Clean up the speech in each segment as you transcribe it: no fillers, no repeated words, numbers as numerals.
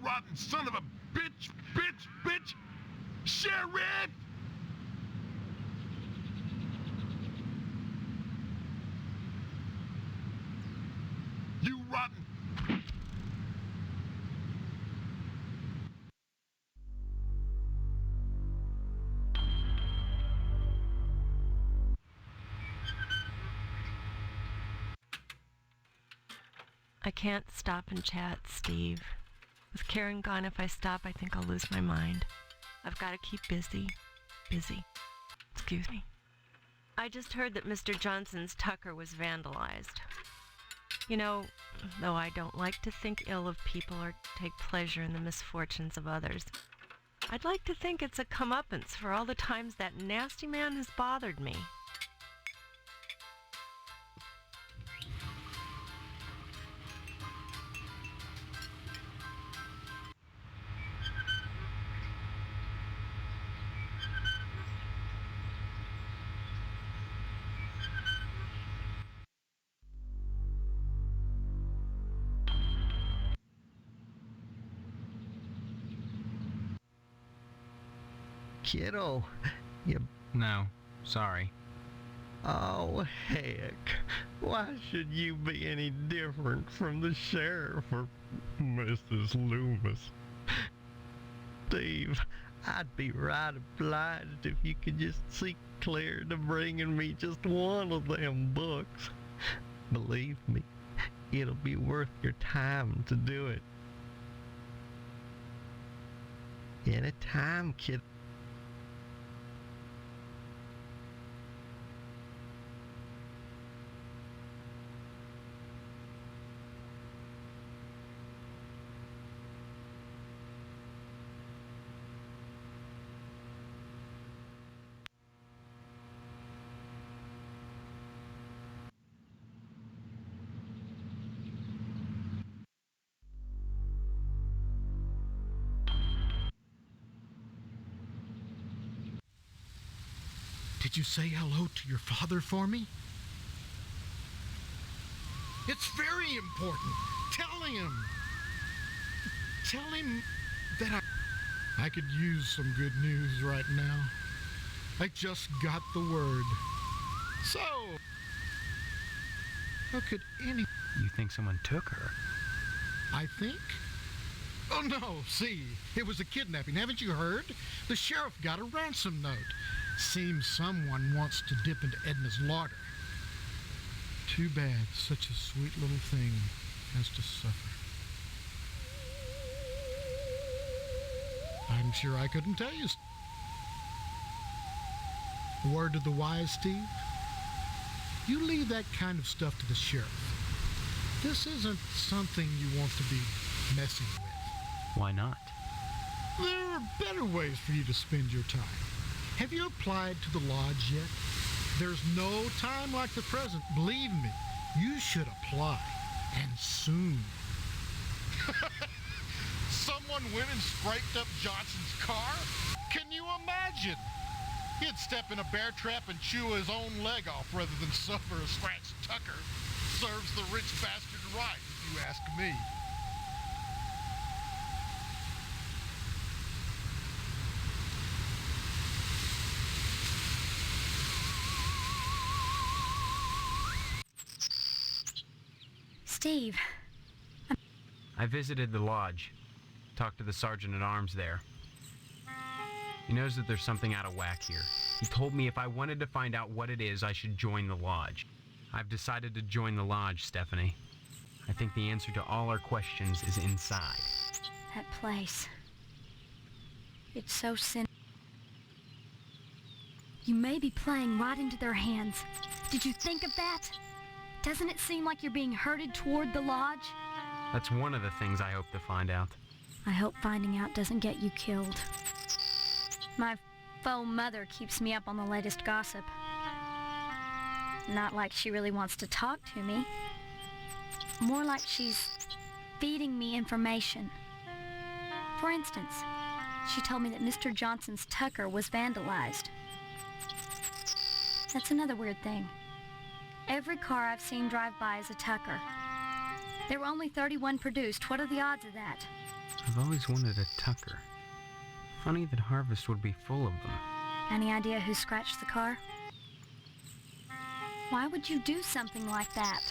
rotten son of a bitch! Sheriff! You rotten... I can't stop and chat, Steve. With Karen gone, if I stop, I think I'll lose my mind. I've got to keep busy. Excuse me. I just heard that Mr. Johnson's Tucker was vandalized. You know, though I don't like to think ill of people or take pleasure in the misfortunes of others, I'd like to think it's a comeuppance for all the times that nasty man has bothered me. Kiddo, you... No, sorry. Oh, heck. Why should you be any different from the sheriff or Mrs. Loomis? Steve, I'd be right obliged if you could just see clear to bringing me just one of them books. Believe me, it'll be worth your time to do it. Any time, kid. Did you say hello to your father for me? It's very important. Tell him. Tell him that I could use some good news right now. I just got the word. So, how could any... You think someone took her? I think? Oh no, see, it was a kidnapping. Haven't you heard? The sheriff got a ransom note. Seems someone wants to dip into Edna's larder. Too bad such a sweet little thing has to suffer. I'm sure I couldn't tell you. Word to the wise, Steve. You leave that kind of stuff to the sheriff. This isn't something you want to be messing with. Why not? There are better ways for you to spend your time. Have you applied to the lodge yet? There's no time like the present. Believe me, you should apply, and soon. Someone went and scraped up Johnson's car? Can you imagine? He'd step in a bear trap and chew his own leg off rather than suffer a scratched Tucker. Serves the rich bastard right, if you ask me. Steve. I visited the lodge. Talked to the sergeant-at-arms there. He knows that there's something out of whack here. He told me if I wanted to find out what it is, I should join the lodge. I've decided to join the lodge, Stephanie. I think the answer to all our questions is inside. That place. It's so sinister. You may be playing right into their hands. Did you think of that? Doesn't it seem like you're being herded toward the lodge? That's one of the things I hope to find out. I hope finding out doesn't get you killed. My faux mother keeps me up on the latest gossip. Not like she really wants to talk to me. More like she's feeding me information. For instance, she told me that Mr. Johnson's Tucker was vandalized. That's another weird thing. Every car I've seen drive by is a Tucker. There were only 31 produced. What are the odds of that? I've always wanted a Tucker. Funny that Harvest would be full of them. Any idea who scratched the car? Why would you do something like that?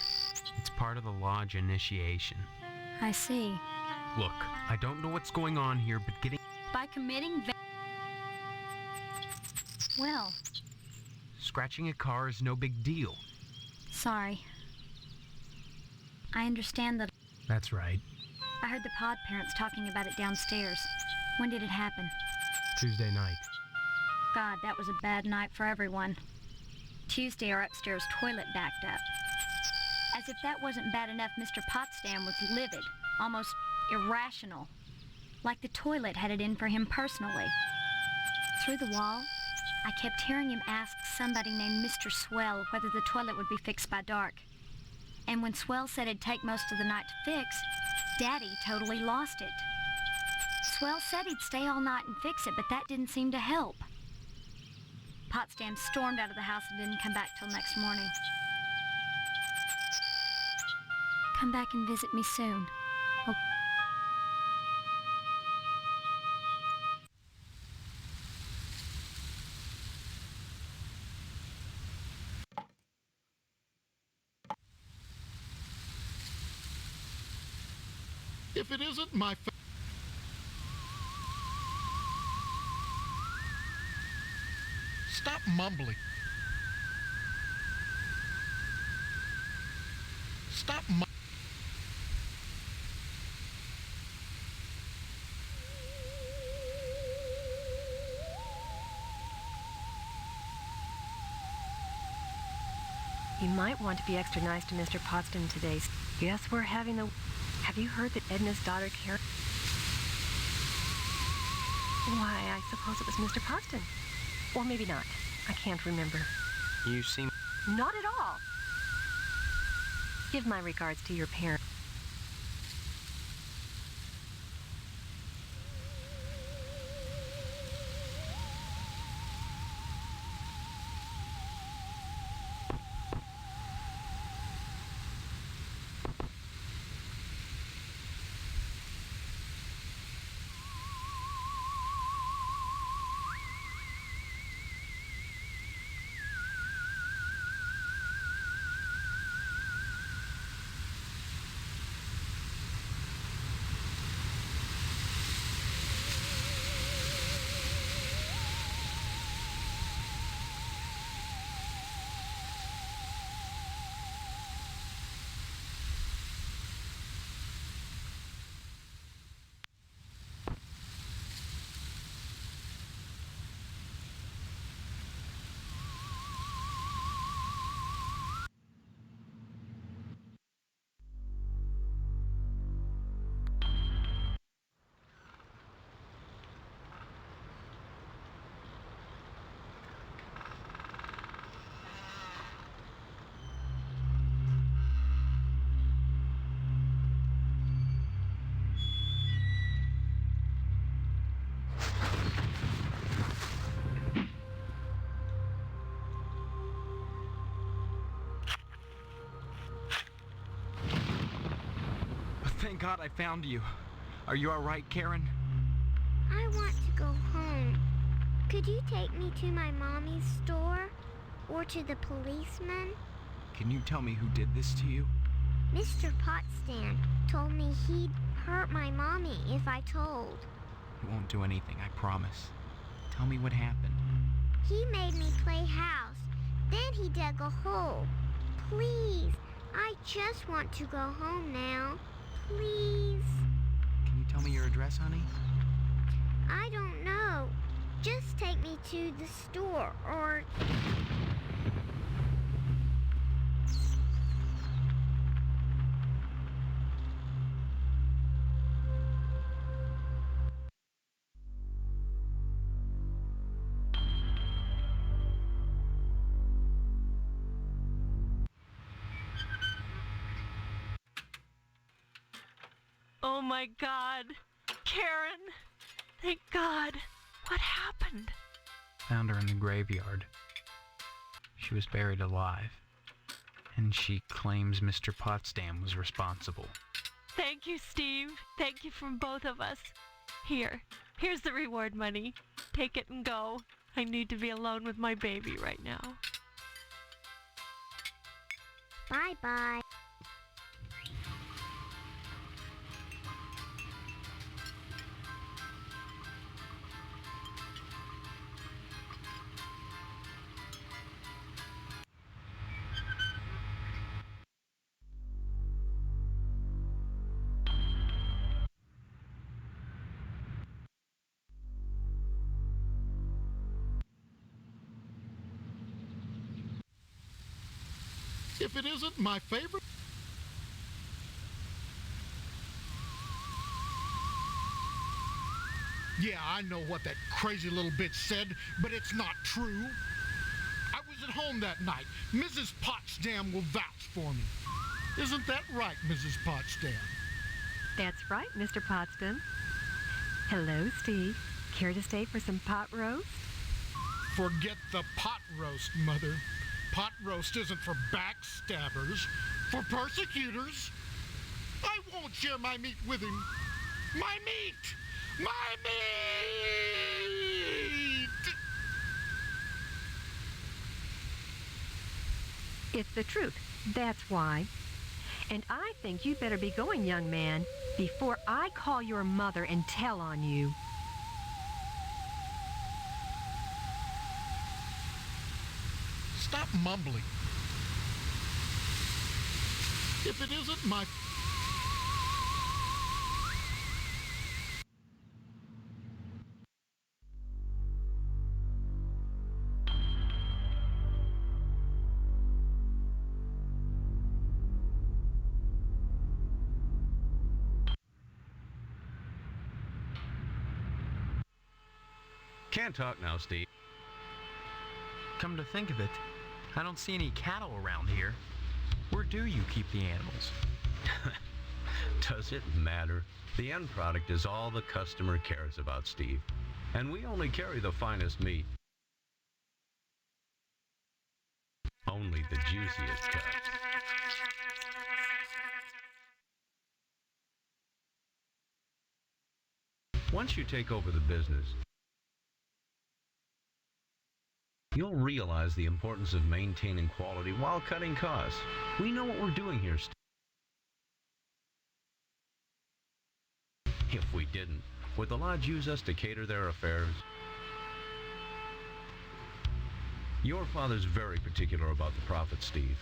It's part of the lodge initiation. I see. Look, I don't know what's going on here, but getting... By committing Well, Scratching a car is no big deal. sorry. I understand that. That's right. I heard the pod parents talking about it downstairs. When did it happen? Tuesday night. God, that was a bad night for everyone. Tuesday, our upstairs toilet backed up. As if that wasn't bad enough, Mr. Potsdam was livid, almost irrational. Like the toilet had it in for him personally. Through the wall, I kept hearing him ask somebody named Mr. Swell whether the toilet would be fixed by dark. And when Swell said it'd take most of the night to fix, Daddy totally lost it. Swell said he'd stay all night and fix it, but that didn't seem to help. Potsdam stormed out of the house and didn't come back till next morning. Come back and visit me soon. Oh. If it isn't my Stop mumbling. Stop You might want to be extra nice to Mr. Potsdam today. Yes, we're having the... Have you heard that Edna's daughter, Karen... Why, I suppose it was Mr. Potsdam. Or maybe not. I can't remember. You seem... Not at all. Give my regards to your parents. Thank God I found you. Are you all right, Karen? I want to go home. Could you take me to my mommy's store? Or to the policeman? Can you tell me who did this to you? Mr. Potsdam told me he'd hurt my mommy if I told. He won't do anything, I promise. Tell me what happened. He made me play house. Then he dug a hole. Please, I just want to go home now. Please. Can you tell me your address, honey? I don't know. Just take me to the store or... Oh my God. Karen. Thank God. What happened? Found her in the graveyard. She was buried alive. And she claims Mr. Potsdam was responsible. Thank you, Steve. Thank you from both of us. Here's the reward money. Take it and go. I need to be alone with my baby right now. Bye-bye. If it isn't my favorite... Yeah, I know what that crazy little bitch said, but it's not true. I was at home that night. Mrs. Potsdam will vouch for me. Isn't that right, Mrs. Potsdam? That's right, Mr. Potsdam. Hello, Steve. Care to stay for some pot roast? Forget the pot roast, Mother. Pot roast isn't for backstabbers, for persecutors. I won't share my meat with him. My meat! My meat! It's the truth. That's why. And I think you better be going, young man, before I call your mother and tell on you. Stop mumbling. If it isn't my... Can't talk now, Steve. Come to think of it, I don't see any cattle around here. Where do you keep the animals? Does it matter? The end product is all the customer cares about, Steve. And we only carry the finest meat. Only the juiciest cuts. Once you take over the business, you'll realize the importance of maintaining quality while cutting costs. We know what we're doing here, Steve. If we didn't, would the lodge use us to cater their affairs? Your father's very particular about the profit, Steve.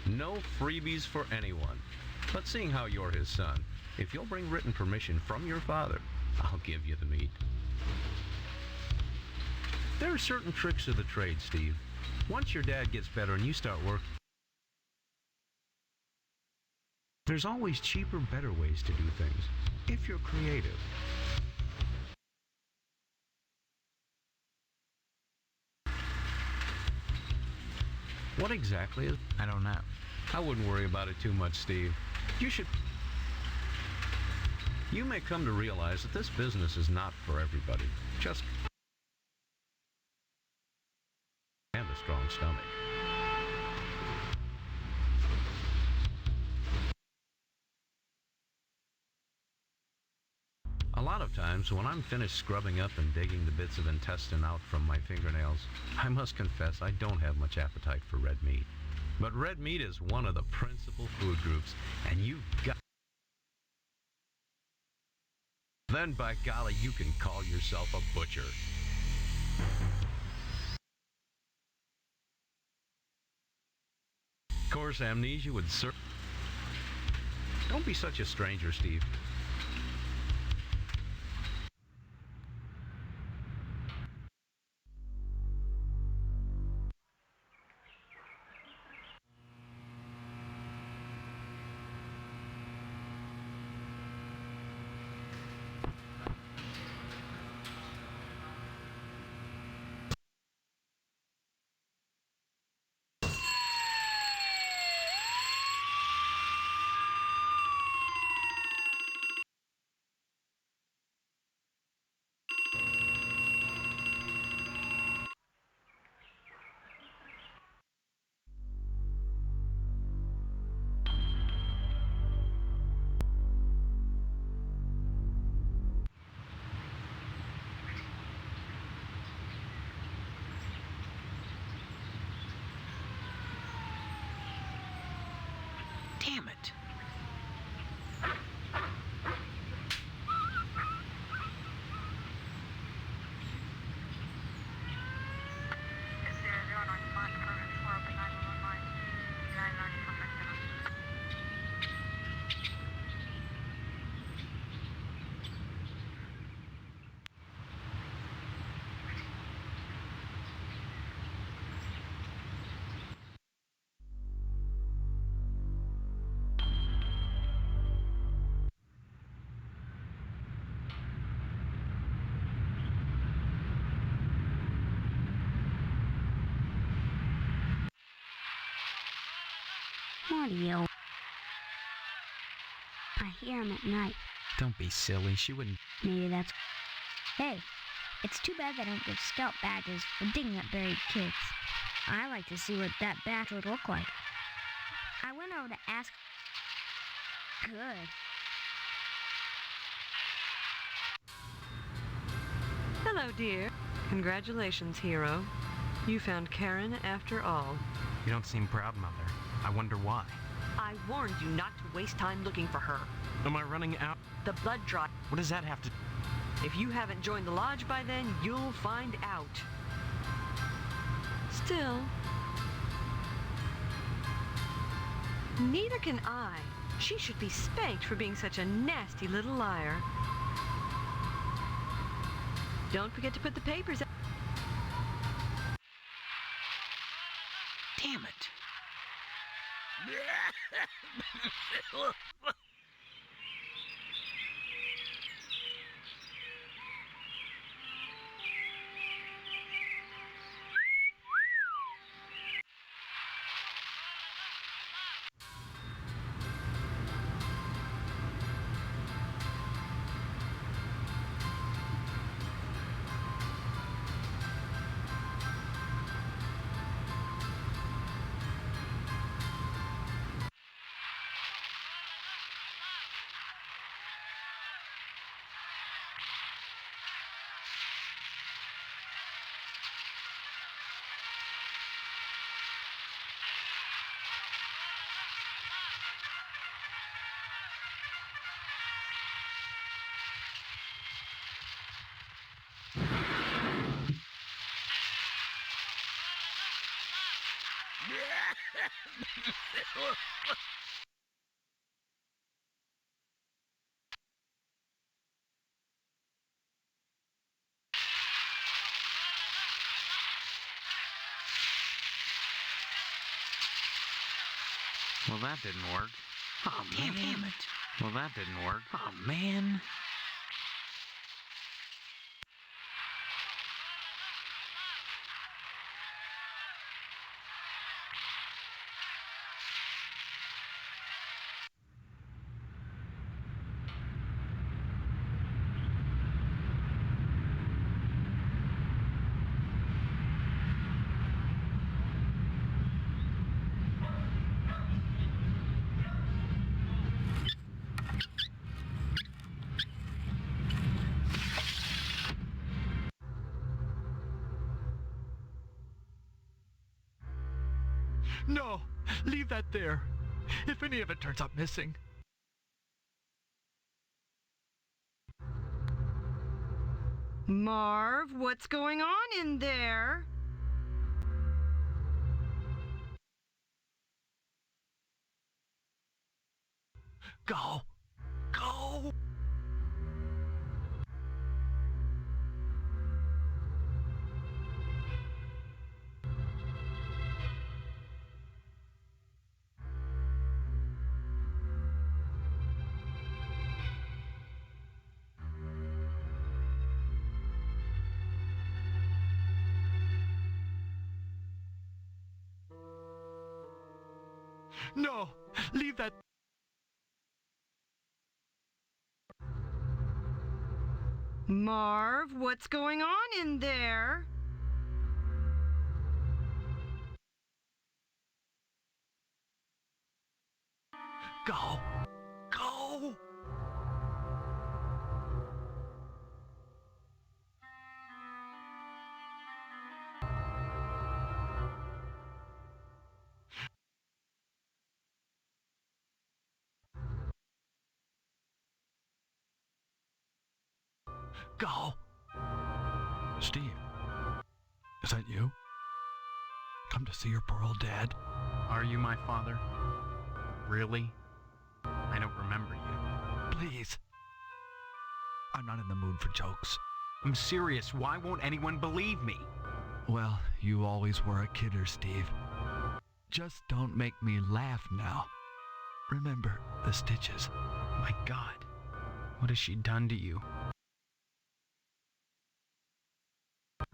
No freebies for anyone. But seeing how you're his son, if you'll bring written permission from your father, I'll give you the meat. There are certain tricks of the trade, Steve. Once your dad gets better and you start working, there's always cheaper, better ways to do things, if you're creative. What exactly is... I don't know. I wouldn't worry about it too much, Steve. You may come to realize that this business is not for everybody. Just... and a strong stomach. A lot of times, when I'm finished scrubbing up and digging the bits of intestine out from my fingernails, I must confess I don't have much appetite for red meat. But red meat is one of the principal food groups, and you've got... Then, by golly, you can call yourself a butcher. Of course, amnesia would serve... Don't be such a stranger, Steve. damn it. Morty, I hear him at night. Don't be silly. She wouldn't... Maybe that's... Hey, it's too bad they don't give scout badges for digging up buried kids. I like to see what that badge would look like. I went over to ask... Good. Hello, dear. Congratulations, hero. You found Karen after all. You don't seem proud, Mother. I wonder why. I warned you not to waste time looking for her. Am I running out? The blood draw. What does that have to... If you haven't joined the lodge by then, you'll find out. Still, neither can I. She should be spanked for being such a nasty little liar. Don't forget to put the papers out. Damn it. Well, that didn't work. Oh, damn it. Well, that didn't work. Oh, man. No! Leave that there. If any of it turns up missing. Marv, what's going on in there? Go! Go! No! Leave that... Marv, what's going on in there? Go! Go! go. Steve, is that you? Come to see your poor old dad? Are you my father? Really? I don't remember you. Please. I'm not in the mood for jokes. I'm serious. Why won't anyone believe me? Well, you always were a kidder, Steve. Just don't make me laugh now. Remember the stitches. My God. What has she done to you?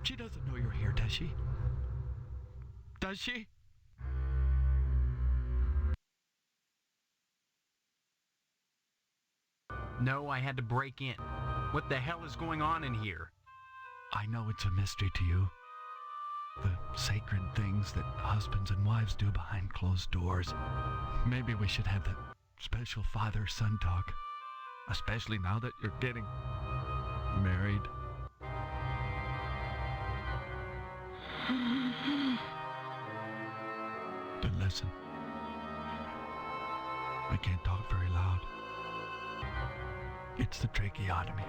She doesn't know you're here, does she? Does she? No, I had to break in. What the hell is going on in here? I know it's a mystery to you. The sacred things that husbands and wives do behind closed doors. Maybe we should have that special father-son talk. Especially now that you're getting married. Then listen. I can't talk very loud. It's the tracheotomy.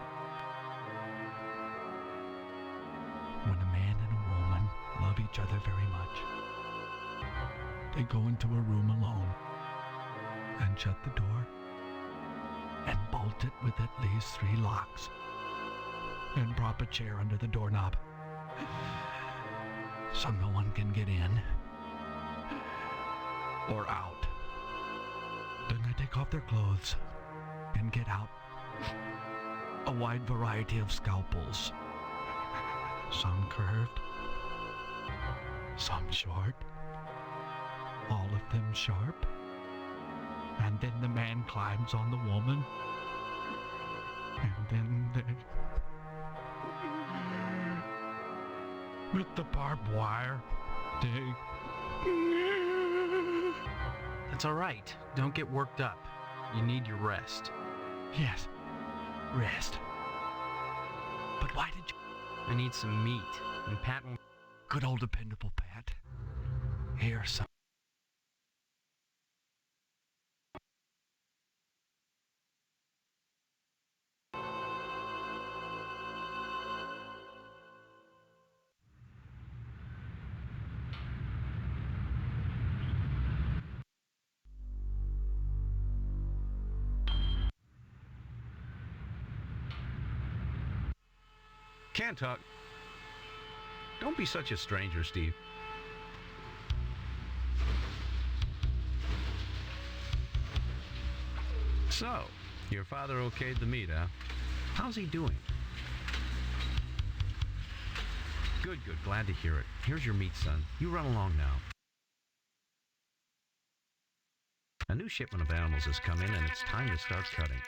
When a man and a woman love each other very much, they go into a room alone and shut the door and bolt it with at least 3 locks and prop a chair under the doorknob so no one can get in or out. Then they take off their clothes and get out a wide variety of scalpels. Some curved, some short, all of them sharp. And then the man climbs on the woman. And then with the barbed wire, they... That's all right. Don't get worked up. You need your rest. Yes, rest. But why did you... I need some meat, and Pat will... Good old dependable Pat. Here's some... Can't talk. Don't be such a stranger, Steve. So, your father okayed the meet, huh? How's he doing? Good, good. Glad to hear it. Here's your meat, son. You run along now. A new shipment of animals has come in, and it's time to start cutting.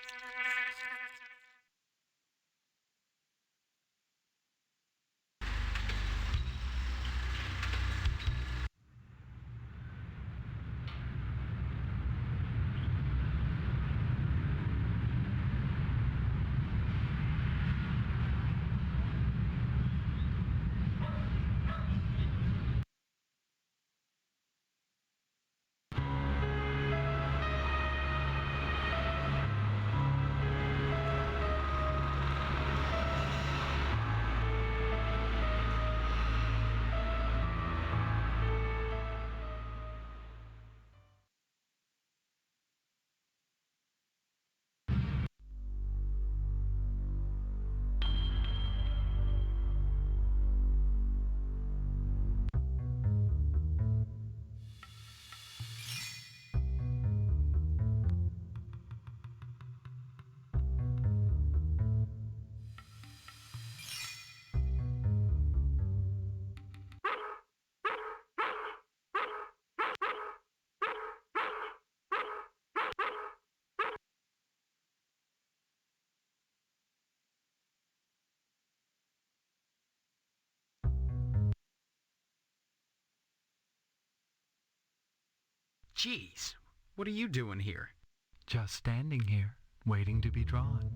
Jeez, what are you doing here? Just standing here, waiting to be drawn.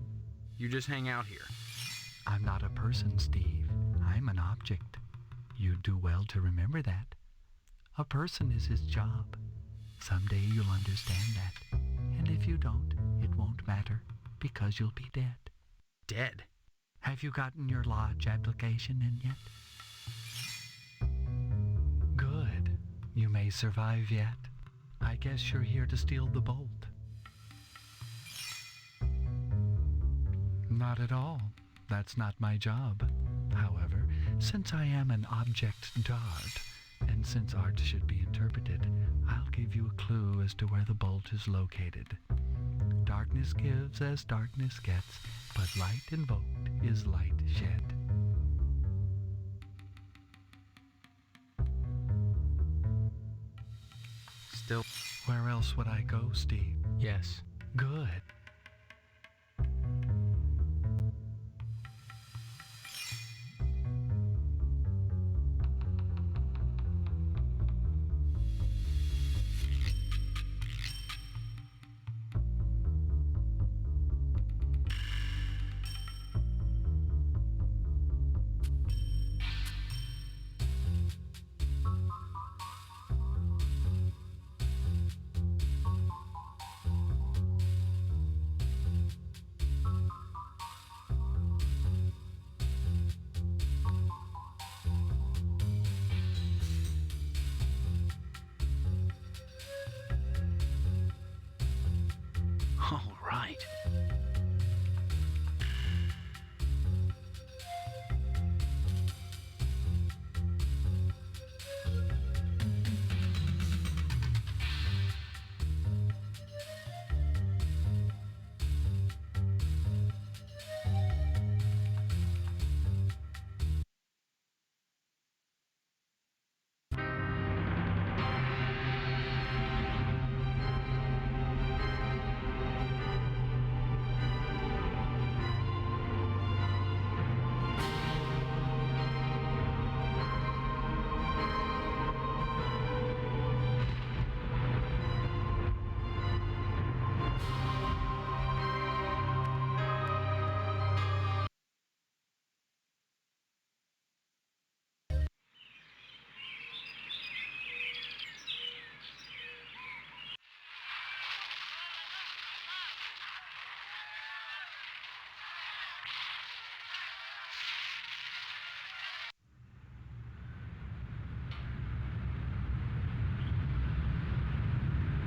You just hang out here. I'm not a person, Steve. I'm an object. You do well to remember that. A person is his job. Someday you'll understand that. And if you don't, it won't matter, because you'll be dead. Dead? Have you gotten your lodge application in yet? Good. You may survive yet. I guess you're here to steal the bolt. Not at all. That's not my job. However, since I am an object dart, and since art should be interpreted, I'll give you a clue as to where the bolt is located. Darkness gives as darkness gets, but light invoked is light shed. Still, Where else would I go, Steve? yes. Good. All right.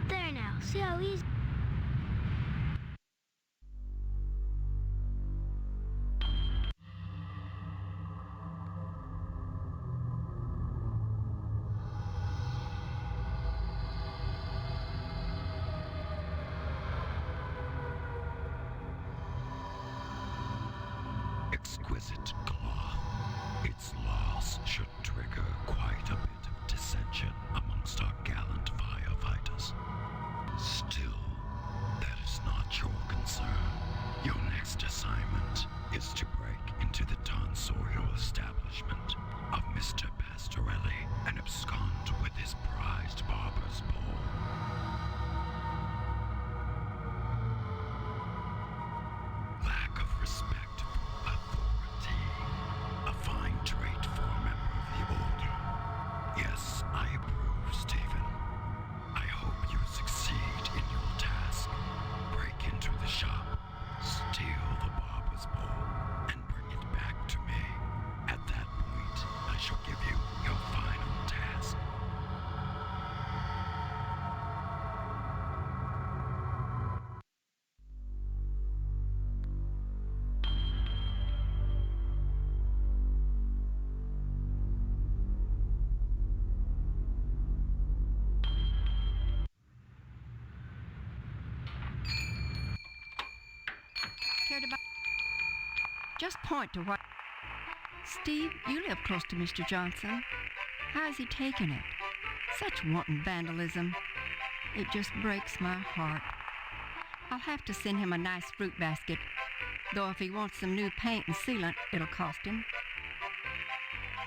There now. See how easy. Exquisite claw. Its loss should trigger quite a bit of dissension amongst our gallant firefighters. Still, that is not your concern. Your next assignment is to break into the tonsorial establishment of Mr. Pastorelli and abscond with his prized barber's pole. Lack of respect for authority, a fine trait for a member of the Order. Yes, I approve, Stephen. I hope you succeed in your task. Break into the shop, steal the barber's pole, and bring it back to me. At that point, I shall give you your final task. Cared about. Just point to what. Steve, you live close to Mr. Johnson. How's he taking it? Such wanton vandalism. It just breaks my heart. I'll have to send him a nice fruit basket, though if he wants some new paint and sealant, it'll cost him.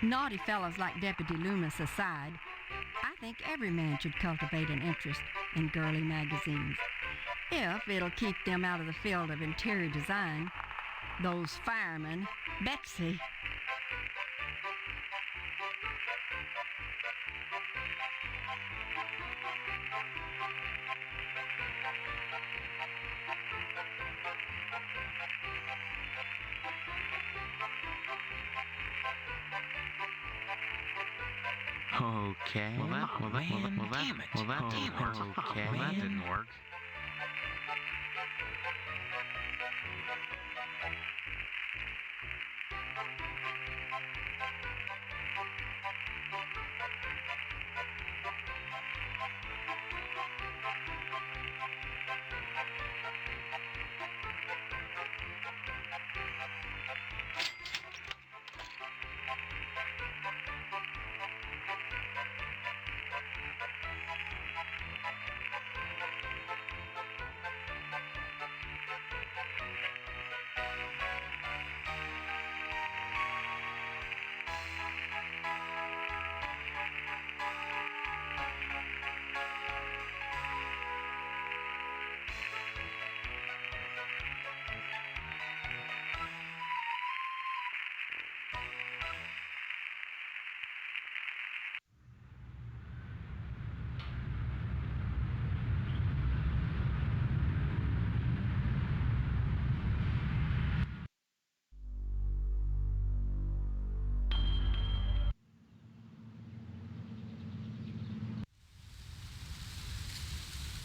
Naughty fellows like Deputy Loomis aside, I think every man should cultivate an interest in girly magazines, if it'll keep them out of the field of interior design. Those firemen, Betsy. Okay. Well, that didn't work.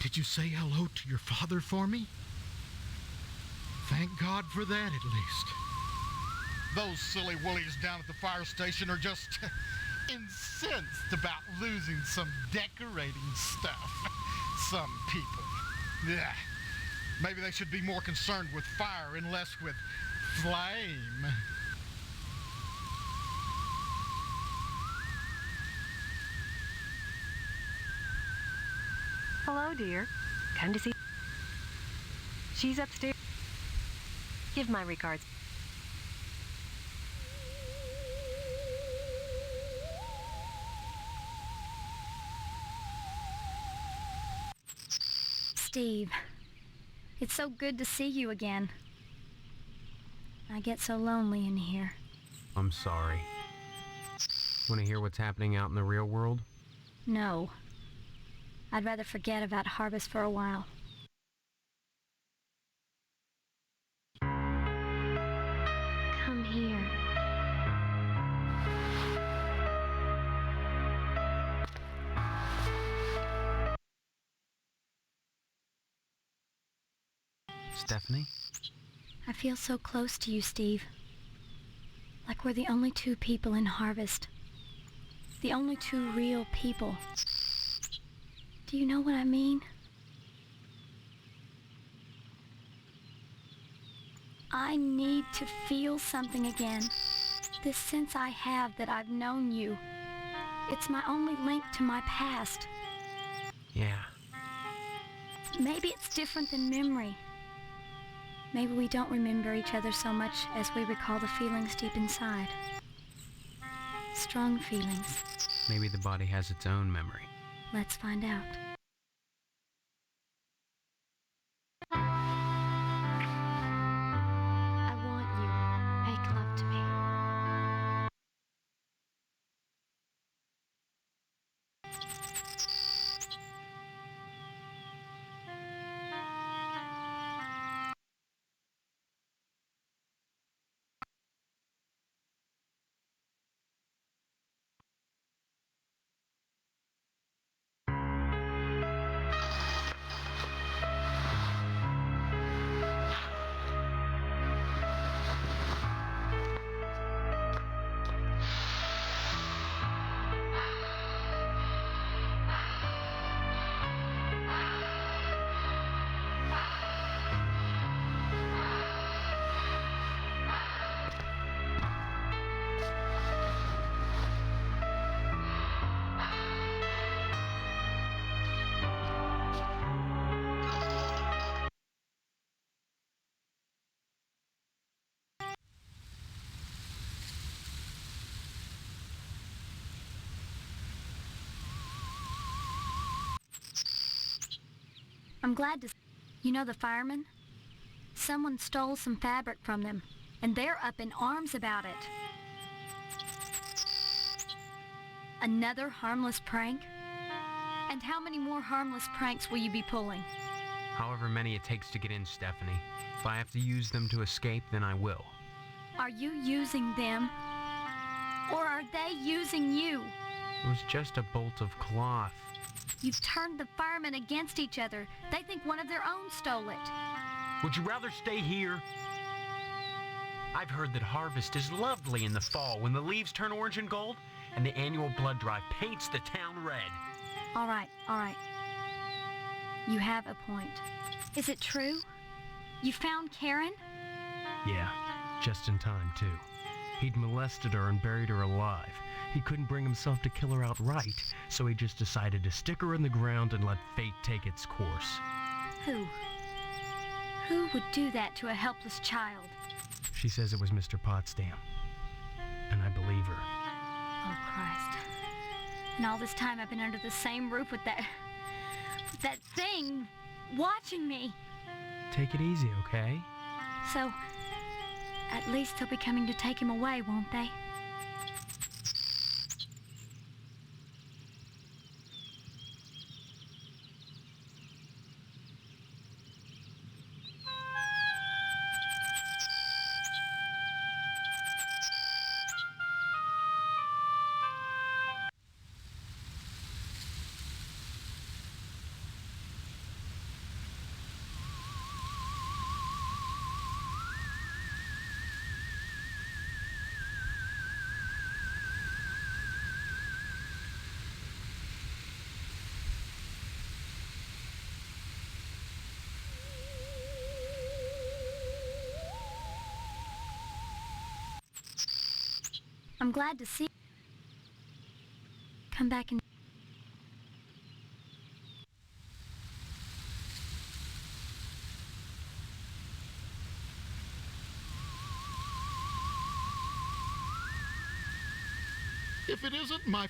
Did you say hello to your father for me? Thank God for that, at least. Those silly woolies down at the fire station are just incensed about losing some decorating stuff. Some people. Yeah. Maybe they should be more concerned with fire and less with flame. Hello, dear. Come to see. She's upstairs. Give my regards. Steve, it's so good to see you again. I get so lonely in here. I'm sorry. Want to hear what's happening out in the real world? No. I'd rather forget about Harvest for a while. Come here. Stephanie? I feel so close to you, Steve. Like we're the only two people in Harvest. The only two real people. Do you know what I mean? I need to feel something again. This sense I have that I've known you. It's my only link to my past. Yeah. Maybe it's different than memory. Maybe we don't remember each other so much as we recall the feelings deep inside. Strong feelings. Maybe the body has its own memory. Let's find out. I want you. Make love to me. I'm glad to... You know the firemen? Someone stole some fabric from them, and they're up in arms about it. Another harmless prank? And how many more harmless pranks will you be pulling? However many it takes to get in, Stephanie. If I have to use them to escape, then I will. Are you using them? Or are they using you? It was just a bolt of cloth. You've turned the firemen against each other. They think one of their own stole it. Would you rather stay here? I've heard that harvest is lovely in the fall when the leaves turn orange and gold and the annual blood drive paints the town red. All right. You have a point. Is it true? You found Karen? Yeah, just in time, too. He'd molested her and buried her alive. He couldn't bring himself to kill her outright, so he just decided to stick her in the ground and let fate take its course. Who? Who would do that to a helpless child? She says it was Mr. Potsdam. And I believe her. Oh, Christ. And all this time I've been under the same roof with that thing watching me. Take it easy, okay? So, at least they'll be coming to take him away, won't they? I'm glad to see you. Come back and... If it isn't my...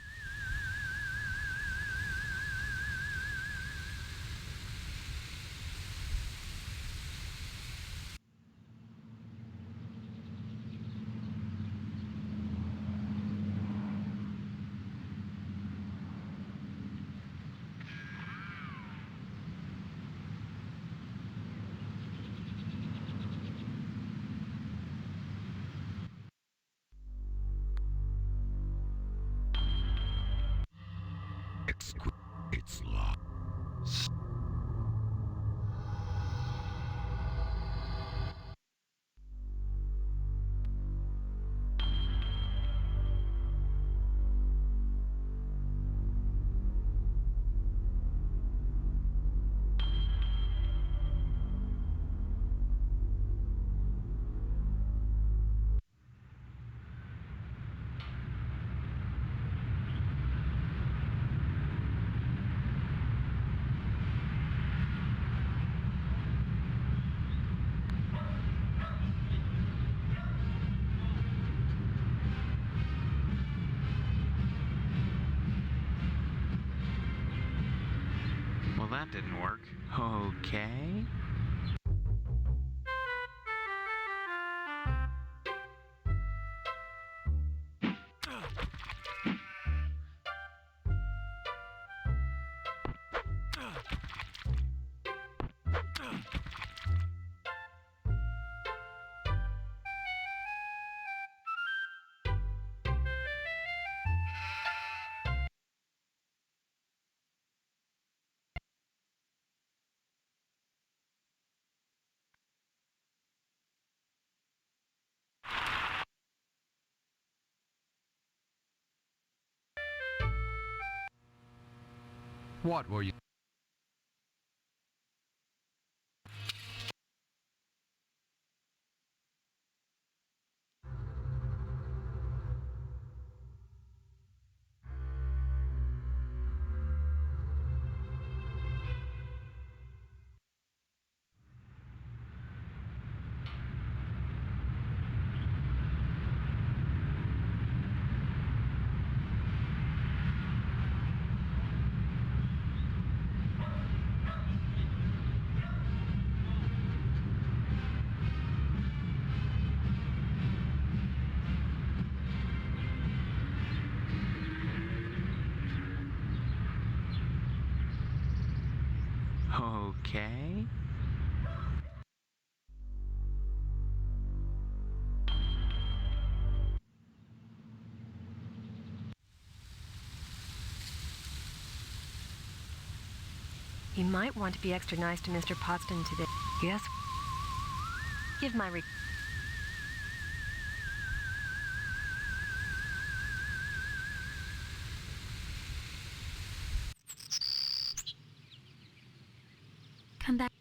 It's locked. Well, that didn't work. Okay. What were you... Okay. You might want to be extra nice to Mr. Potsdam today. Yes. Give my Come back.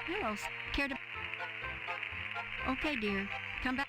Hello. Care to... Okay, dear. Come back.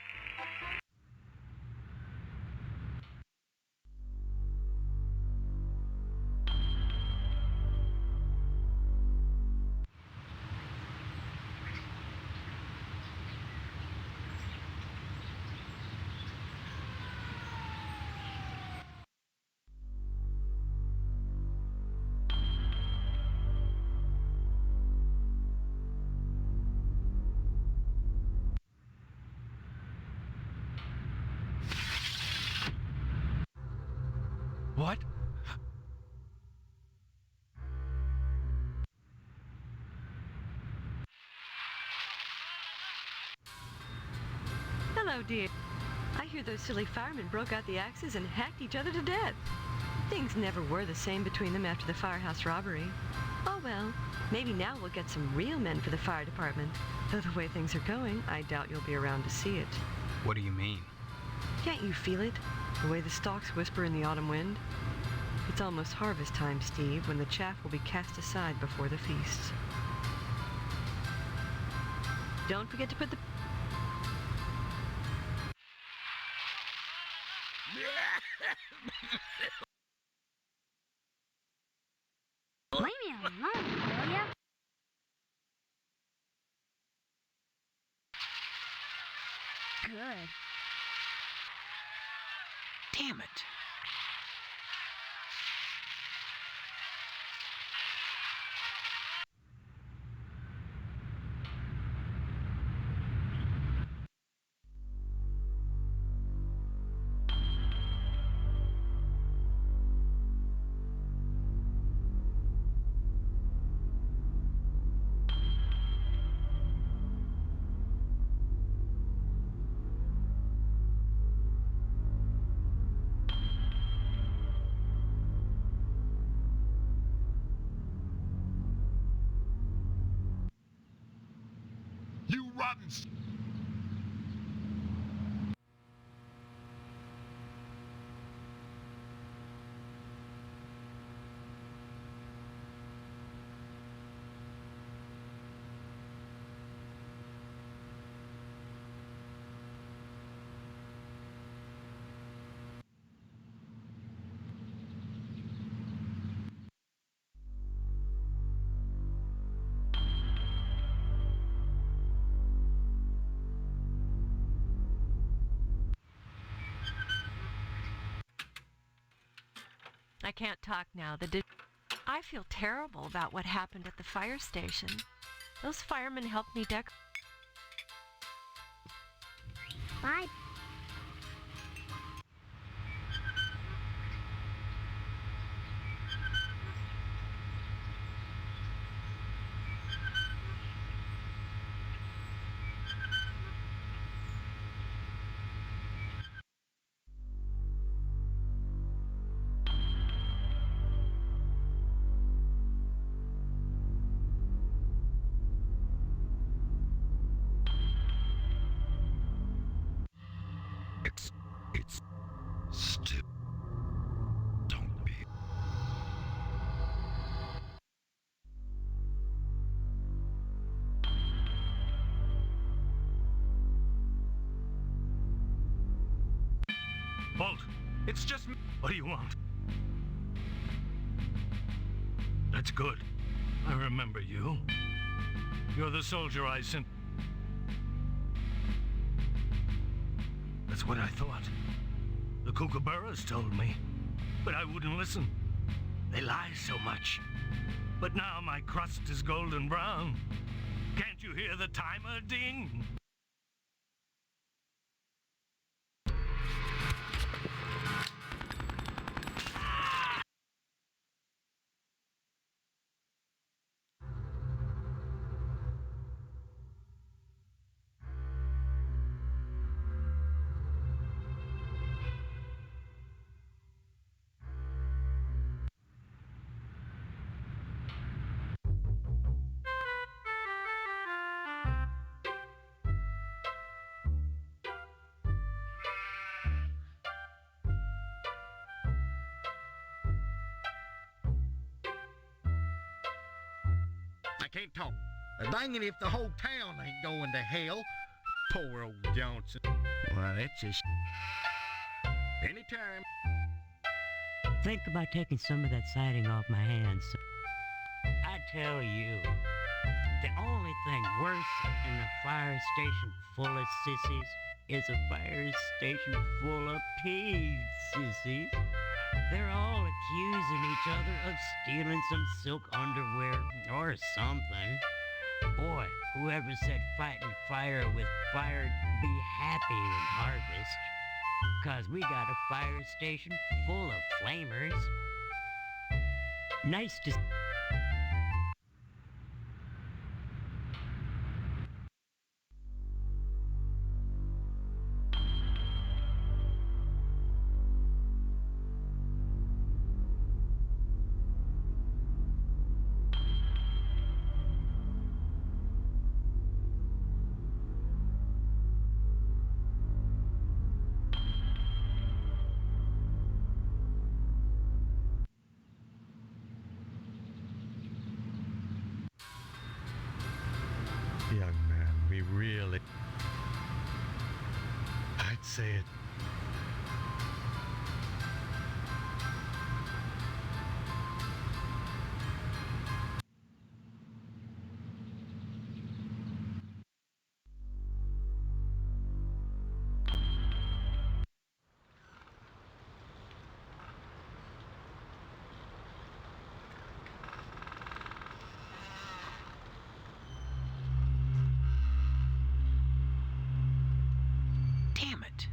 What? Hello, dear. I hear those silly firemen broke out the axes and hacked each other to death. Things never were the same between them after the firehouse robbery. Oh well, maybe now we'll get some real men for the fire department. Though the way things are going, I doubt you'll be around to see it. What do you mean? Can't you feel it? The way the stalks whisper in the autumn wind? It's almost harvest time, Steve, when the chaff will be cast aside before the feasts. Don't forget to put the... Leave me alone, will ya? Good. Damn it. You rotten... I can't talk now. I feel terrible about what happened at the fire station. Those firemen helped me Bye. It's still... Don't be... Bolt, it's just me. What do you want? That's good. I remember you. You're the soldier I sent. That's what I thought. The kookaburras told me, but I wouldn't listen. They lie so much. But now my crust is golden brown. Can't you hear the timer ding? I can't talk. Dang it if the whole town ain't going to hell. Poor old Johnson. Well, that's just... Anytime. Think about taking some of that siding off my hands. I tell you, the only thing worse than a fire station full of sissies is a fire station full of pig sissies. They're all accusing each other of stealing some silk underwear or something. Boy, whoever said fighting fire with fire be happy in harvest. 'Cause we got a fire station full of flamers. Nice to... Young man, we really... I'd say it. Damn it.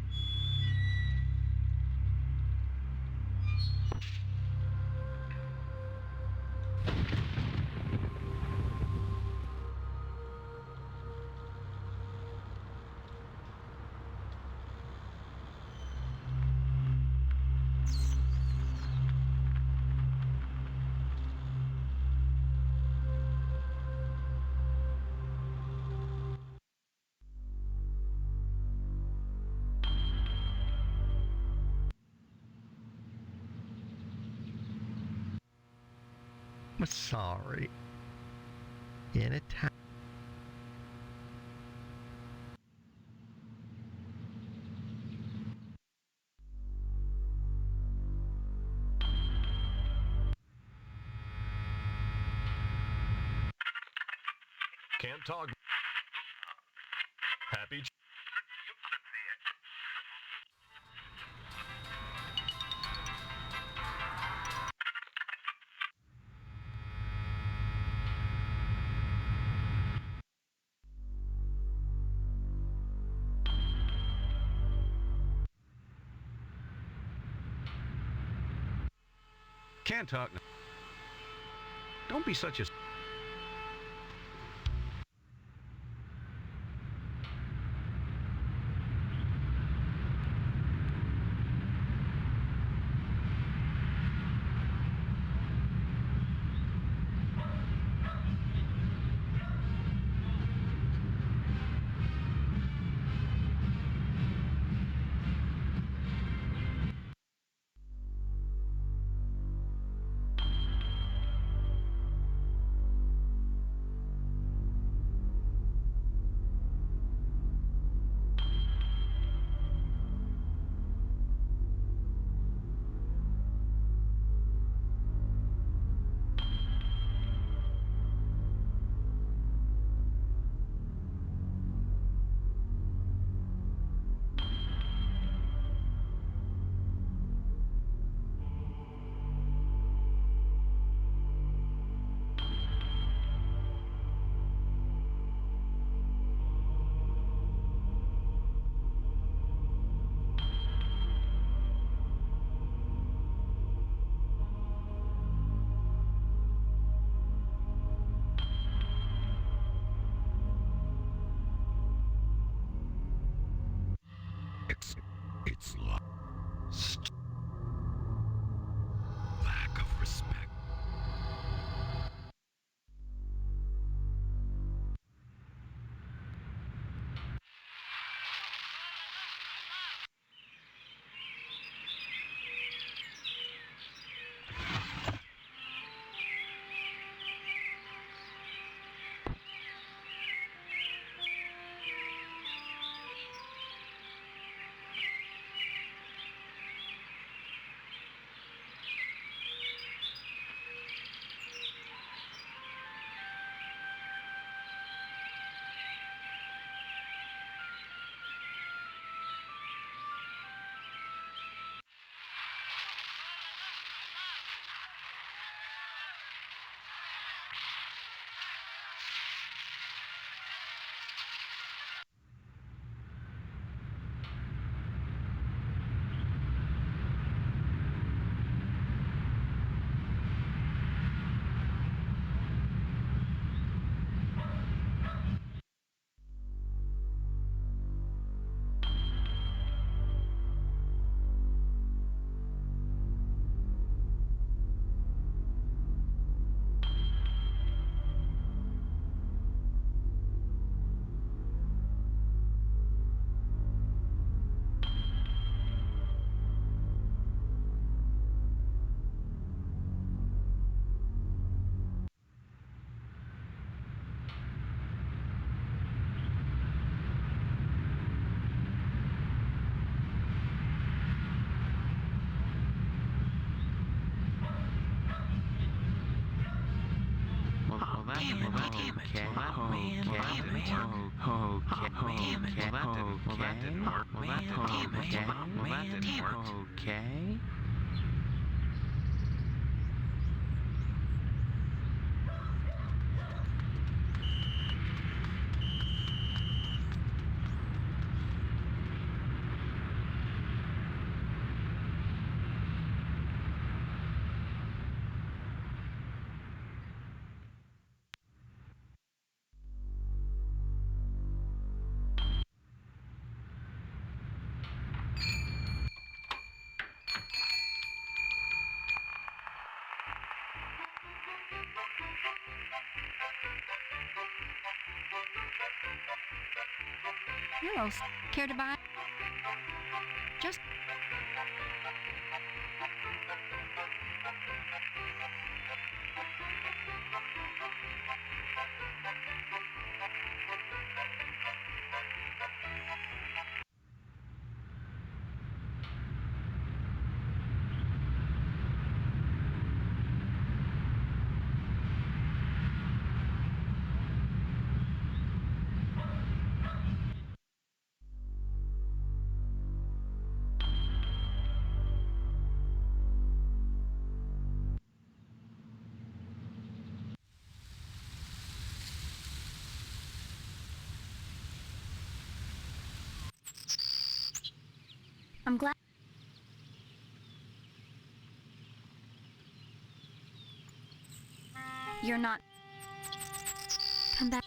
I'm sorry. Anytime. Can't talk. Happy. Can't talk now. Don't be such a... It's lack of respect. Okay. Hello, care to buy? Just... I'm glad. You're not. Come back.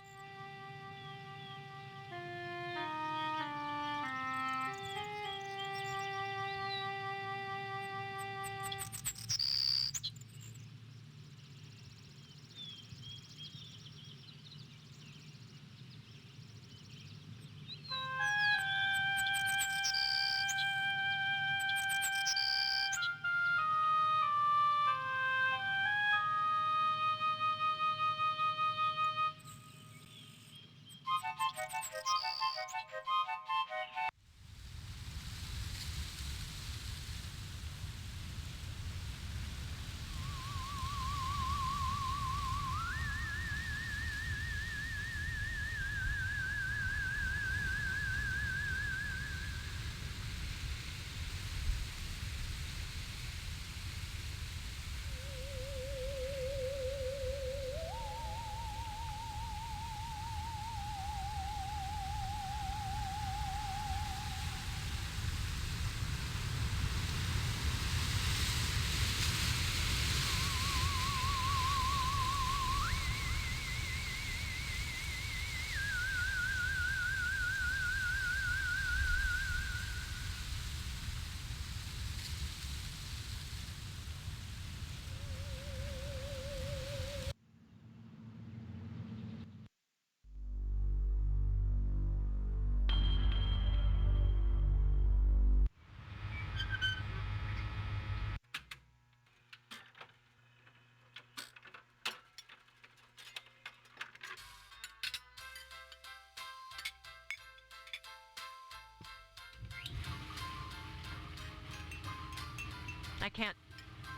I can't.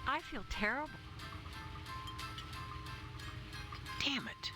I feel terrible. Damn it.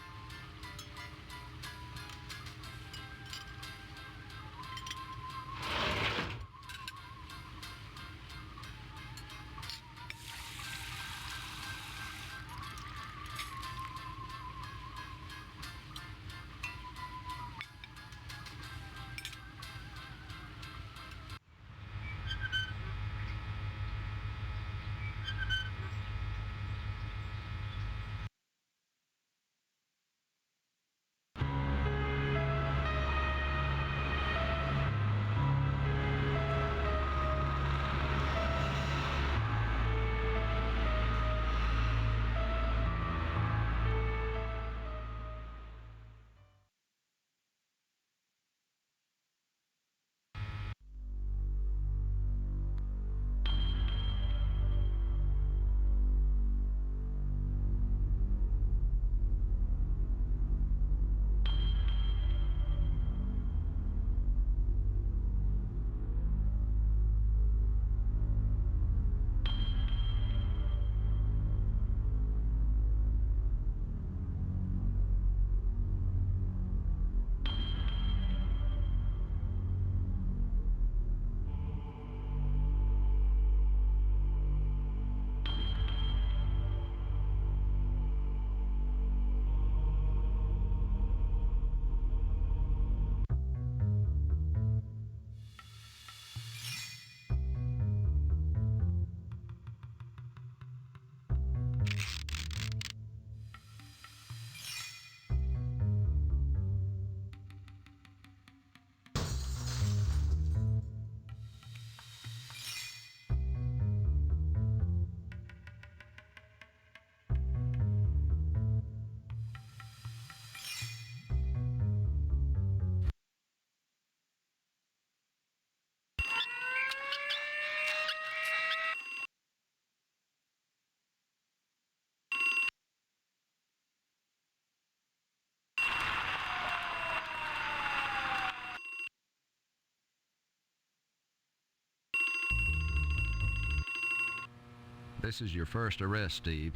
This is your first arrest, Steve.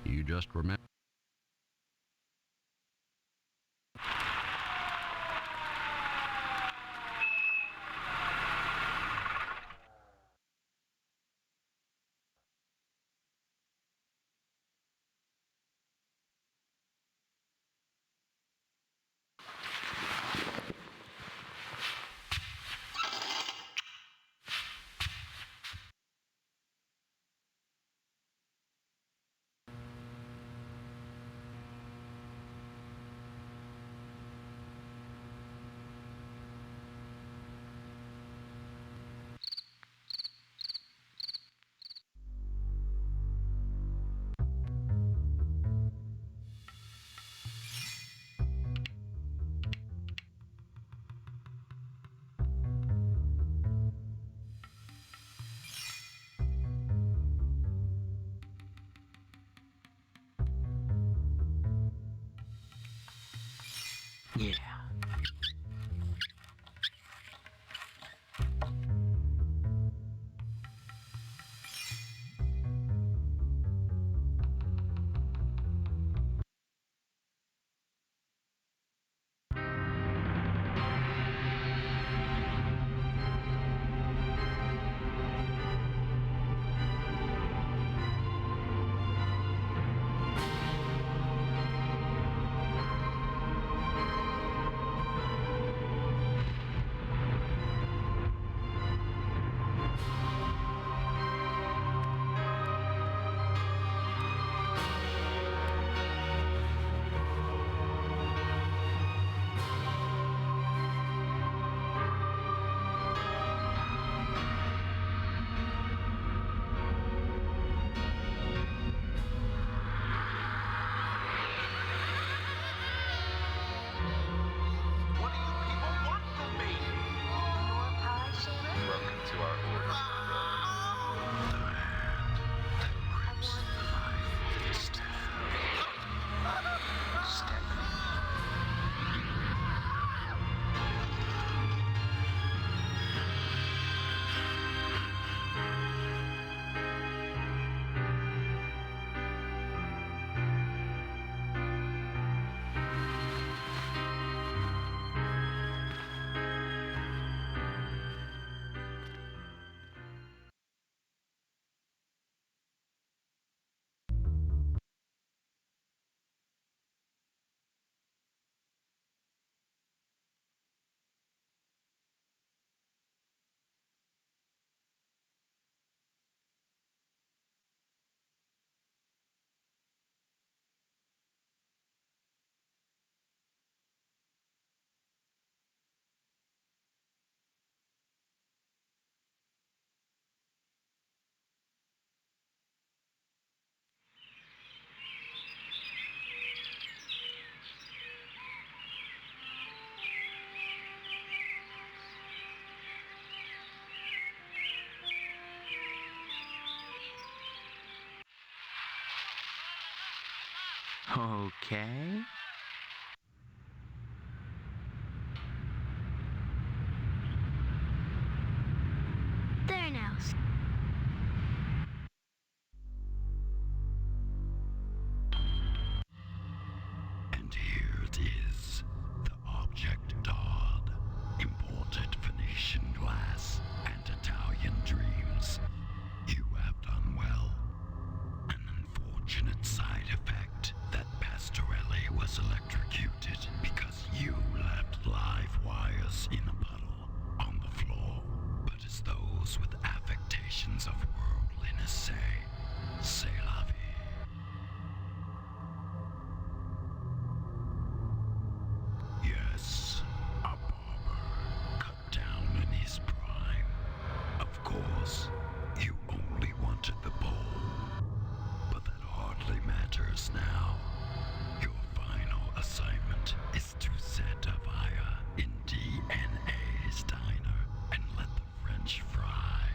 You just remember. Yeah. Okay. There now. And here it is, the object Dodd, imported Venetian glass and Italian dreams. You have done well. An unfortunate side effect that Pastorelli was electrocuted because you left live wires in a puddle on the floor. But as those with affectations of worldliness say, c'est la vie. Yes, a barber cut down in his prime. Of course, you only wanted the pole, but that hardly matters now. Your final assignment is to set a fire in DNA's diner and let the French fry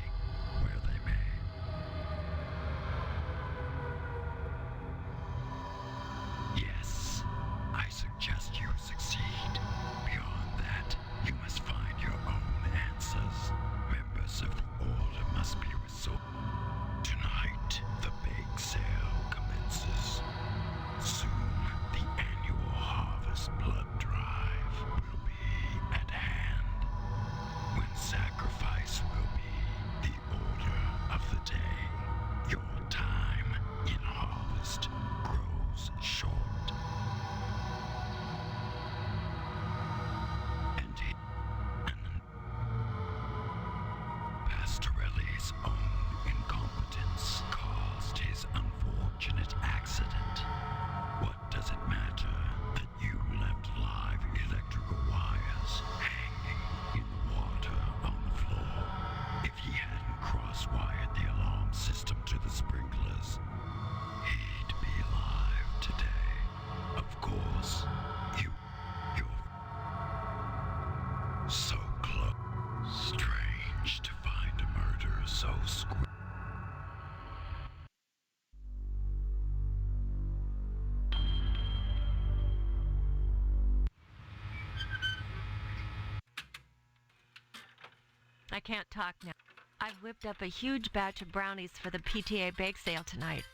where they may. Yes, I suggest you succeed. Beyond that, you must find your own answers. Members of the Order must be resolved. Tonight, the bake sale commences. Soon, the annual harvest blood drive will be at hand. When sacrifice will be the order of the day, your time in harvest grows short. Pastorelli's own incompetence caused his unfortunate accident. What does it matter that you left live electrical wires hanging in the water on the floor? If he hadn't cross-wired the alarm system to the sprinklers, he'd be alive today. Of course, you're so close. Strange to find a murderer so squick. I can't talk now. I've whipped up a huge batch of brownies for the PTA bake sale tonight.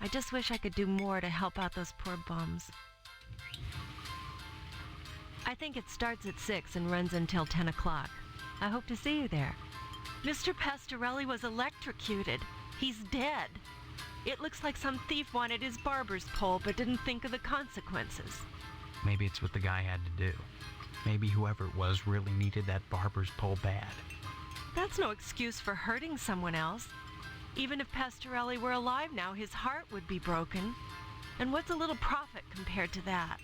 I just wish I could do more to help out those poor bums. I think it starts at 6 and runs until 10 o'clock. I hope to see you there. Mr. Pastorelli was electrocuted. He's dead. It looks like some thief wanted his barber's pole but didn't think of the consequences. Maybe it's what the guy had to do. Maybe whoever it was really needed that barber's pole bad. That's no excuse for hurting someone else. Even if Pastorelli were alive now, his heart would be broken. And what's a little profit compared to that?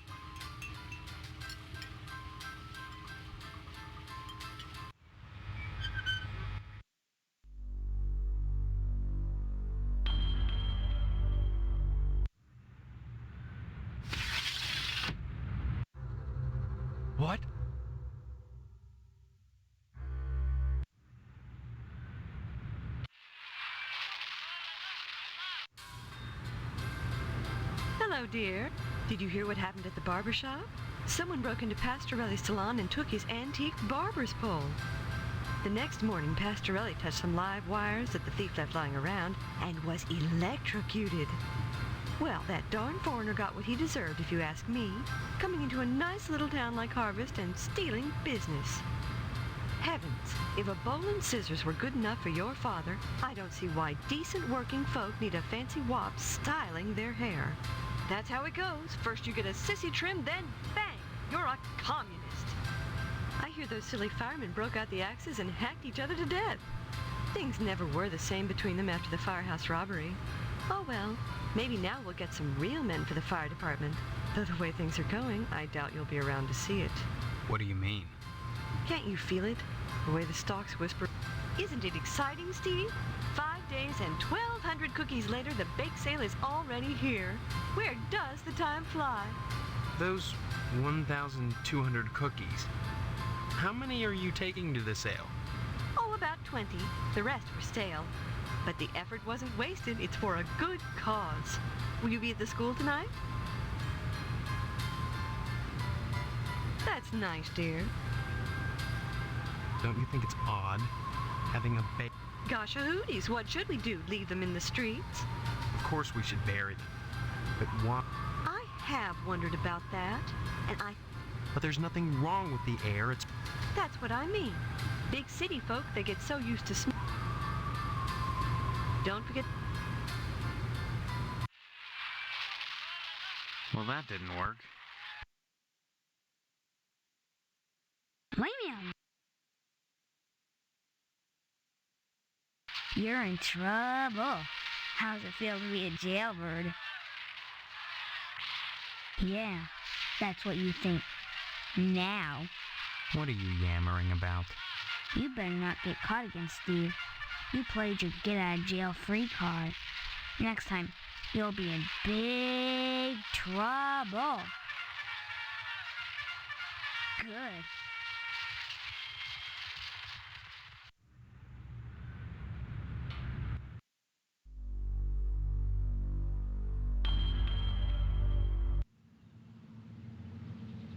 What? Hello, dear. Did you hear what happened at the barber shop? Someone broke into Pastorelli's salon and took his antique barber's pole. The next morning, Pastorelli touched some live wires that the thief left lying around and was electrocuted. Well, that darn foreigner got what he deserved, if you ask me, coming into a nice little town like Harvest and stealing business. Heavens, if a bowl and scissors were good enough for your father, I don't see why decent working folk need a fancy wop styling their hair. That's how it goes. First you get a sissy trim, then bang, you're a communist. I hear those silly firemen broke out the axes and hacked each other to death. Things never were the same between them after the firehouse robbery. Oh well, maybe now we'll get some real men for the fire department. Though the way things are going, I doubt you'll be around to see it. What do you mean? Can't you feel it? The way the stalks whisper. Isn't it exciting, Stevie? 5 days and 1,200 cookies later, the bake sale is already here. Where does the time fly? Those 1,200 cookies. How many are you taking to the sale? Oh, about 20. The rest were stale. But the effort wasn't wasted. It's for a good cause. Will you be at the school tonight? That's nice, dear. Don't you think it's odd having a baby? Gosh, hooties, what should we do? Leave them in the streets? Of course we should bury them. But why? I have wondered about that, and But there's nothing wrong with the air. that's what I mean. Big city folk, they get so used to Don't forget... Well, that didn't work. Leave me alone. You're in trouble. How's it feel to be a jailbird? Yeah, that's what you think. Now. What are you yammering about? You better not get caught again, Steve. You played your get-out-of-jail-free card. Next time, you'll be in big trouble. Good.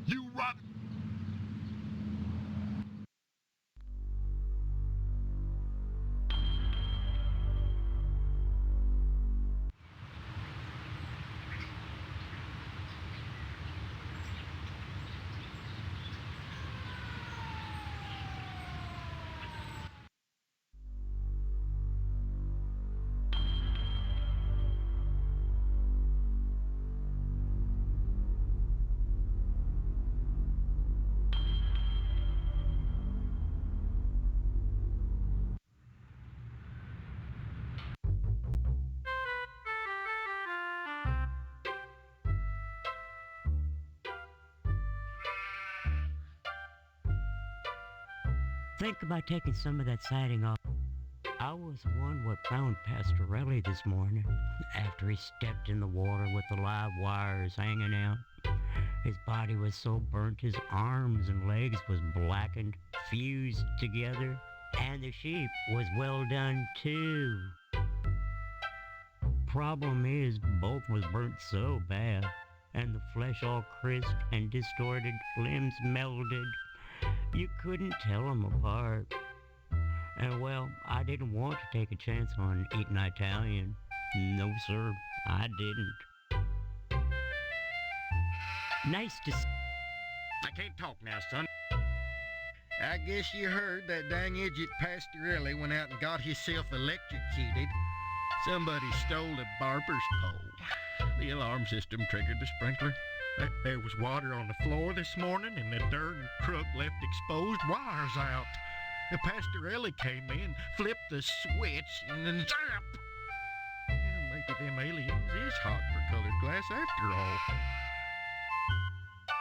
You run! Think about taking some of that siding off. I was the one what found Pastorelli this morning after he stepped in the water with the live wires hanging out. His body was so burnt his arms and legs was blackened, fused together, and the sheep was well done too. Problem is, both was burnt so bad, and the flesh all crisp and distorted, limbs melded. You couldn't tell them apart. And well, I didn't want to take a chance on eating Italian. No, sir, I didn't. Nice to I can't talk now, son. I guess you heard that dang idiot Pastorelli went out and got himself electrocuted. Somebody stole the barber's pole. The alarm system triggered the sprinkler. There was water on the floor this morning, and the darn crook left exposed wires out. The Pastorelli came in, flipped the switch, and then zap! Yeah, maybe them aliens is hot for colored glass after all.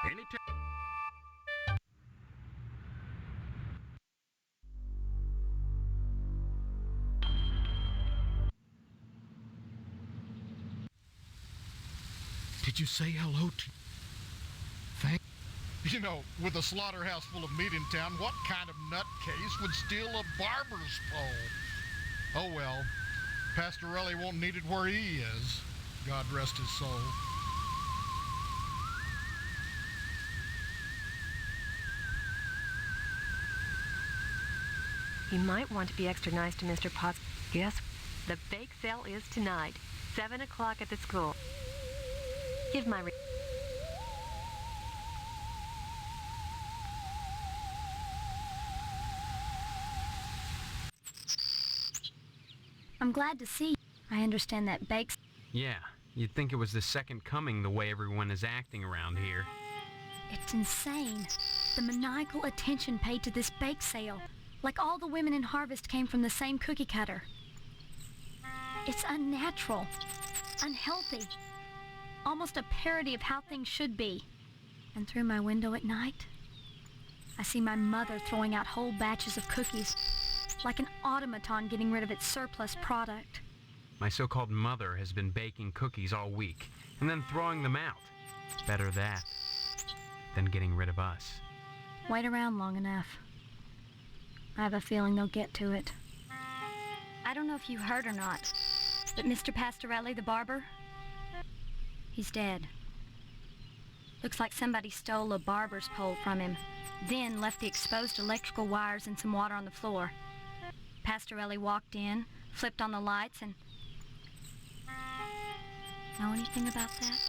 Anytime. Did you say hello to... Thank... You know, with a slaughterhouse full of meat in town, what kind of nutcase would steal a barber's pole? Oh well, Pastorelli won't need it where he is. God rest his soul. You might want to be extra nice to Mr. Potts. Yes, the bake sale is tonight, 7 o'clock at the school. Give my... I'm glad to see you. I understand that bakes... Yeah, you'd think it was the second coming the way everyone is acting around here. It's insane. The maniacal attention paid to this bake sale. Like all the women in Harvest came from the same cookie cutter. It's unnatural, unhealthy, almost a parody of how things should be. And through my window at night, I see my mother throwing out whole batches of cookies, like an automaton getting rid of its surplus product. My so-called mother has been baking cookies all week, and then throwing them out. Better that than getting rid of us. Wait around long enough. I have a feeling they'll get to it. I don't know if you heard or not, but Mr. Pastorelli, the barber, he's dead. Looks like somebody stole a barber's pole from him, then left the exposed electrical wires and some water on the floor. Pastorelli walked in, flipped on the lights, and... Know anything about that?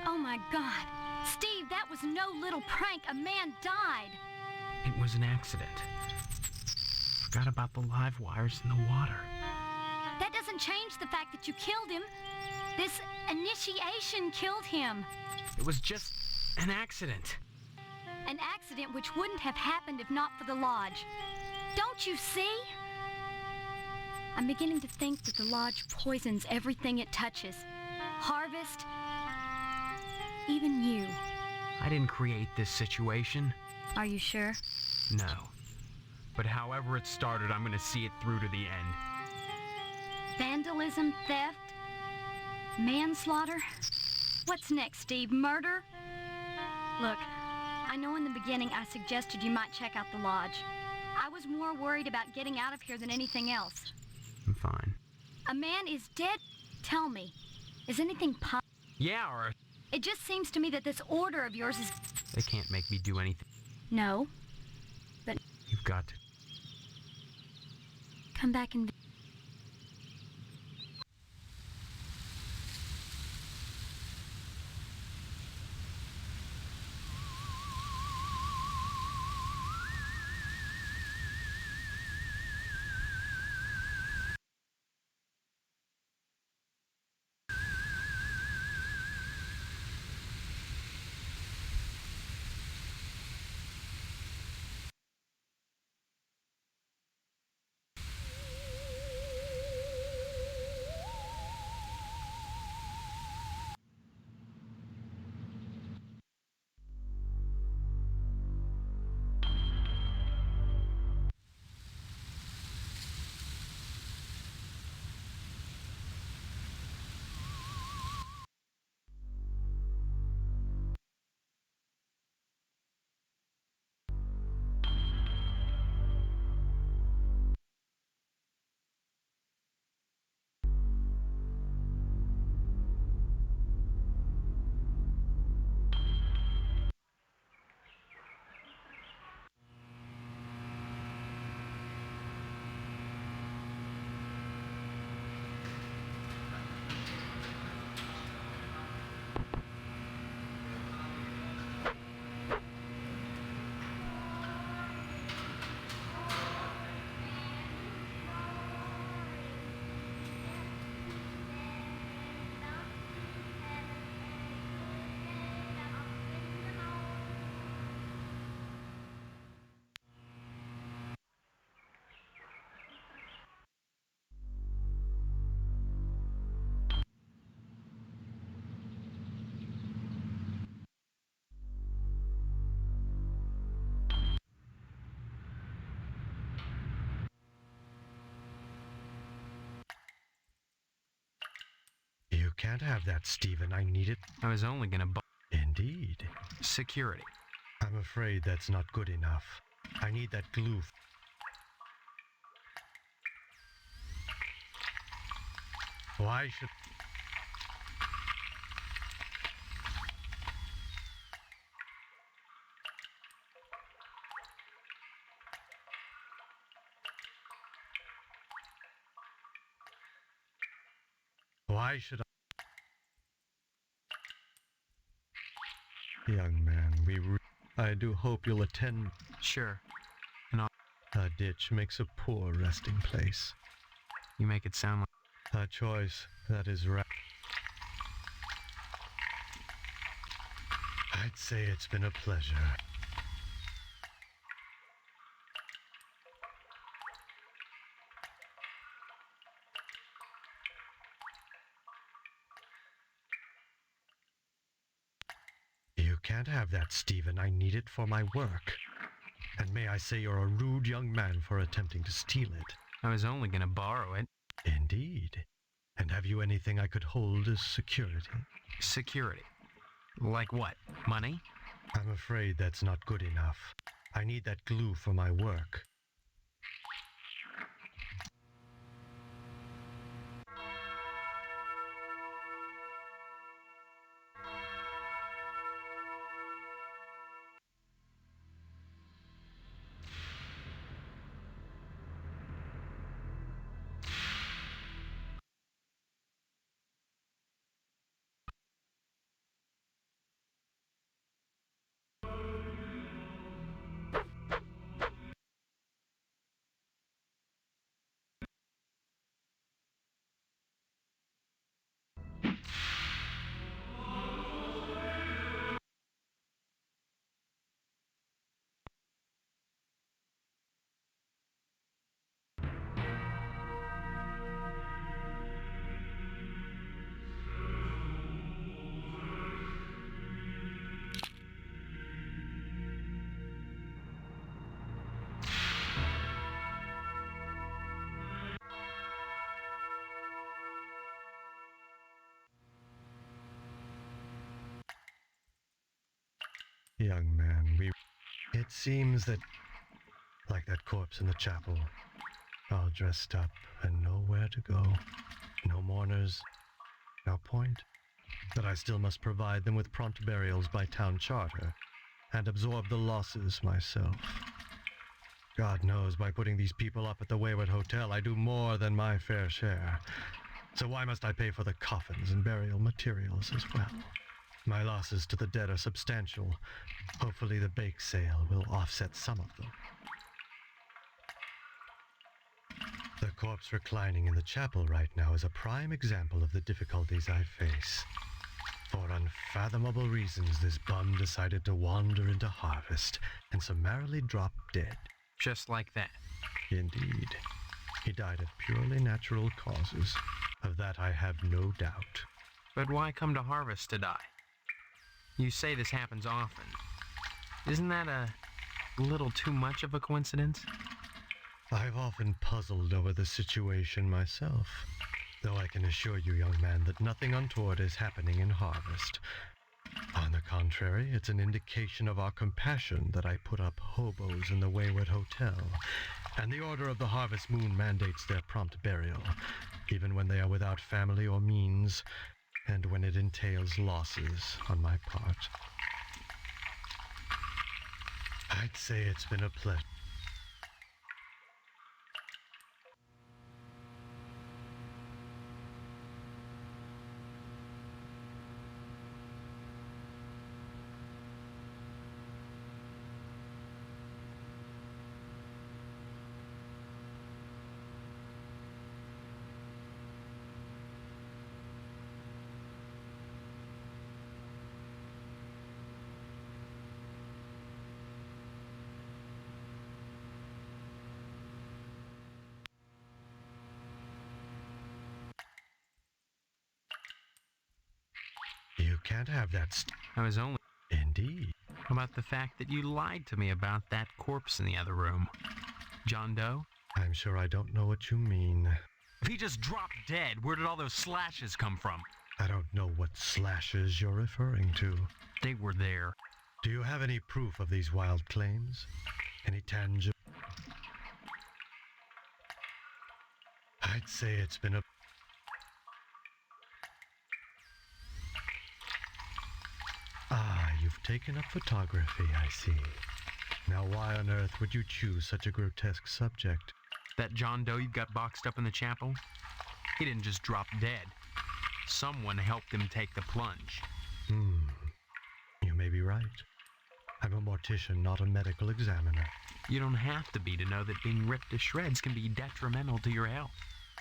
Oh my God! Steve, that was no little prank! A man died! It was an accident. Forgot about the live wires in the water. That doesn't change the fact that you killed him. This initiation killed him. It was just an accident. An accident which wouldn't have happened if not for the lodge. Don't you see? I'm beginning to think that the lodge poisons everything it touches. Harvest, even you. I didn't create this situation. Are you sure? No. But however it started, I'm gonna see it through to the end. Vandalism, theft, manslaughter. What's next, Steve? Murder? Look, I know in the beginning I suggested you might check out the lodge. I was more worried about getting out of here than anything else. I'm fine. A man is dead. Tell me, is anything possible? Yeah, or... It just seems to me that this order of yours is... They can't make me do anything. No, but... You've got to... Come back and... You can't have that, Stephen. I need it. I was only gonna Indeed. Security. I'm afraid that's not good enough. I need that glue. Why should... Why should I... Young man, I do hope you'll attend. Sure. And I'll... A ditch makes a poor resting place. You make it sound like... A choice that is right. I'd say it's been a pleasure. You can't have that, Stephen. I need it for my work. And may I say you're a rude young man for attempting to steal it. I was only gonna borrow it. Indeed. And have you anything I could hold as security? Security? Like what? Money? I'm afraid that's not good enough. I need that glue for my work. Young man, It seems that, like that corpse in the chapel, all dressed up and nowhere to go, no mourners, no point, that I still must provide them with prompt burials by town charter, and absorb the losses myself. God knows, by putting these people up at the Wayward Hotel, I do more than my fair share. So why must I pay for the coffins and burial materials as well? My losses to the dead are substantial. Hopefully the bake sale will offset some of them. The corpse reclining in the chapel right now is a prime example of the difficulties I face. For unfathomable reasons, this bum decided to wander into Harvest and summarily drop dead. Just like that. Indeed. He died of purely natural causes. Of that I have no doubt. But why come to Harvest to die? You say this happens often. Isn't that a little too much of a coincidence? I've often puzzled over the situation myself, though I can assure you, young man, that nothing untoward is happening in Harvest. On the contrary, it's an indication of our compassion that I put up hobos in the Wayward Hotel, and the Order of the Harvest Moon mandates their prompt burial, even when they are without family or means, and when it entails losses on my part. I'd say it's been a pleasure. You can't have that I was only... Indeed. How about the fact that you lied to me about that corpse in the other room? John Doe? I'm sure I don't know what you mean. If he just dropped dead, where did all those slashes come from? I don't know what slashes you're referring to. They were there. Do you have any proof of these wild claims? Any tangible... I'd say it's been a... Ah, you've taken up photography, I see. Now why on earth would you choose such a grotesque subject? That John Doe you got boxed up in the chapel? He didn't just drop dead. Someone helped him take the plunge. You may be right. I'm a mortician, not a medical examiner. You don't have to be to know that being ripped to shreds can be detrimental to your health.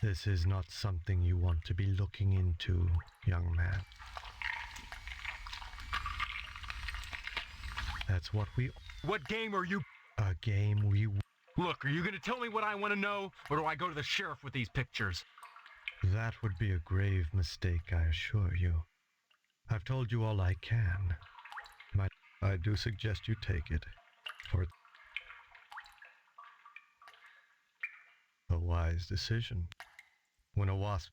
This is not something you want to be looking into, young man. That's what we... What game are you... A game we... Look, are you going to tell me what I want to know, or do I go to the sheriff with these pictures? That would be a grave mistake, I assure you. I've told you all I can. I do suggest you take it, for it's a wise decision. When a wasp